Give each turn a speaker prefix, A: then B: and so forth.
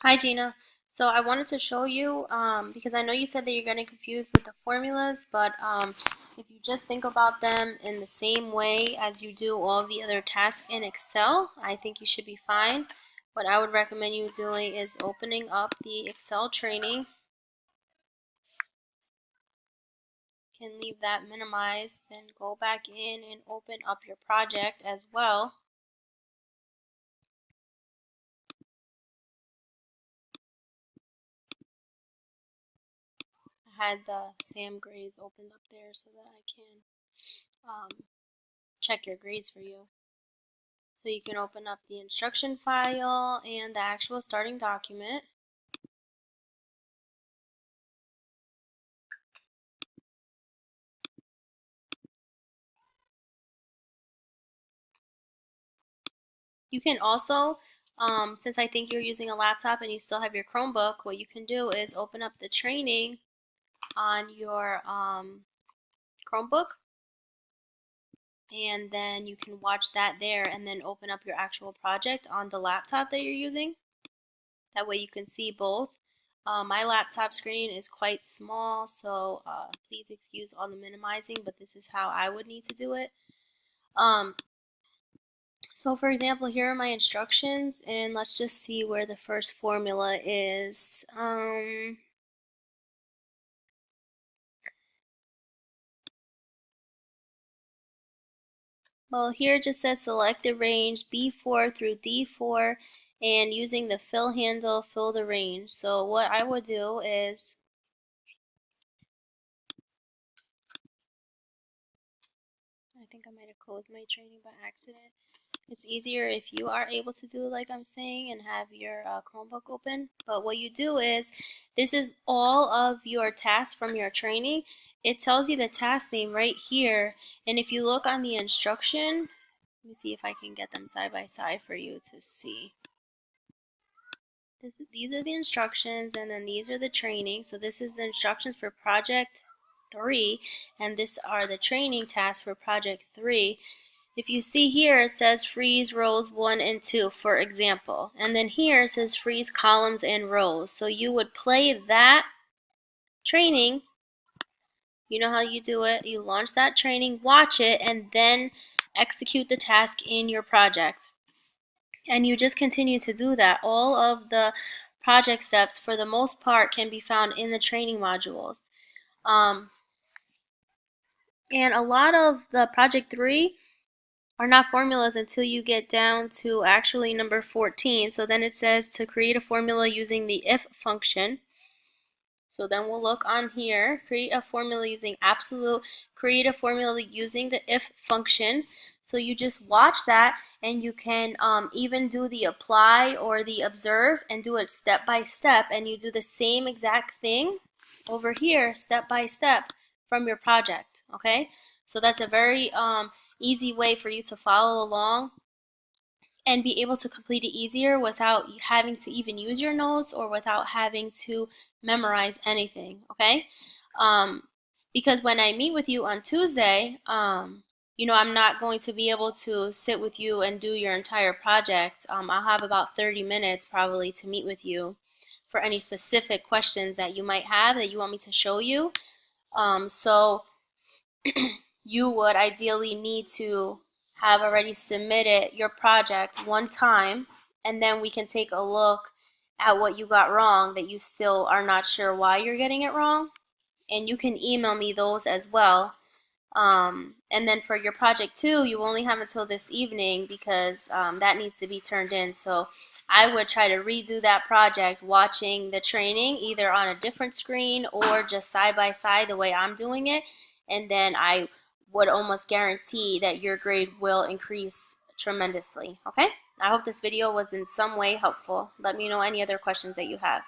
A: Hi Gina. So I wanted to show you, because I know you said that you're getting confused with the formulas, but if you just think about them in the same way as you do all the other tasks in Excel, I think you should be fine. What I would recommend you doing is opening up the Excel training. You can leave that minimized, then go back in and open up your project as well. I had the SAM grades opened up there so that I can check your grades for you. So you can open up the instruction file and the actual starting document. You can also, since I think you're using a laptop and you still have your Chromebook, what you can do is open up the training on your Chromebook, and then you can watch that there and then open up your actual project on the laptop that you're using. That way you can see both. My laptop screen is quite small, so please excuse all the minimizing, but this is how I would need to do it. So for example, here are my instructions, and let's just see where the first formula is. Well, here it just says select the range B4 through D4, and using the fill handle, fill the range. So what I would do is, I think I might have closed my training by accident. It's easier if you are able to do like I'm saying and have your Chromebook open. But what you do is, this is all of your tasks from your training. It tells you the task name right here. And if you look on the instruction, let me see if I can get them side by side for you to see. These are the instructions, and then these are the training. So this is the instructions for project 3, and this are the training tasks for project 3. If you see here, it says freeze rows 1 and 2, for example. And then here it says freeze columns and rows. So you would play that training. You know how you do it. You launch that training, watch it, and then execute the task in your project. And you just continue to do that. All of the project steps, for the most part, can be found in the training modules. And a lot of the project 3 are not formulas until you get down to actually number 14. So then it says to create a formula using the if function. So then we'll look on here, create a formula using absolute, create a formula using the if function. So you just watch that, and you can even do the apply or the observe and do it step by step, and you do the same exact thing over here step by step from your project. Okay, so that's a very easy way for you to follow along and be able to complete it easier without having to even use your notes or without having to memorize anything. Okay, um, because when I meet with you on Tuesday, I'm not going to be able to sit with you and do your entire project. I'll have about 30 minutes probably to meet with you for any specific questions that you might have that you want me to show you. So you would ideally need to have already submitted your project one time, and then we can take a look at what you got wrong that you still are not sure why you're getting it wrong. And you can email me those as well. And then for your project 2, you only have until this evening because that needs to be turned in. So I would try to redo that project watching the training either on a different screen or just side by side the way I'm doing it. And then I would almost guarantee that your grade will increase tremendously. Okay? I hope this video was in some way helpful. Let me know any other questions that you have.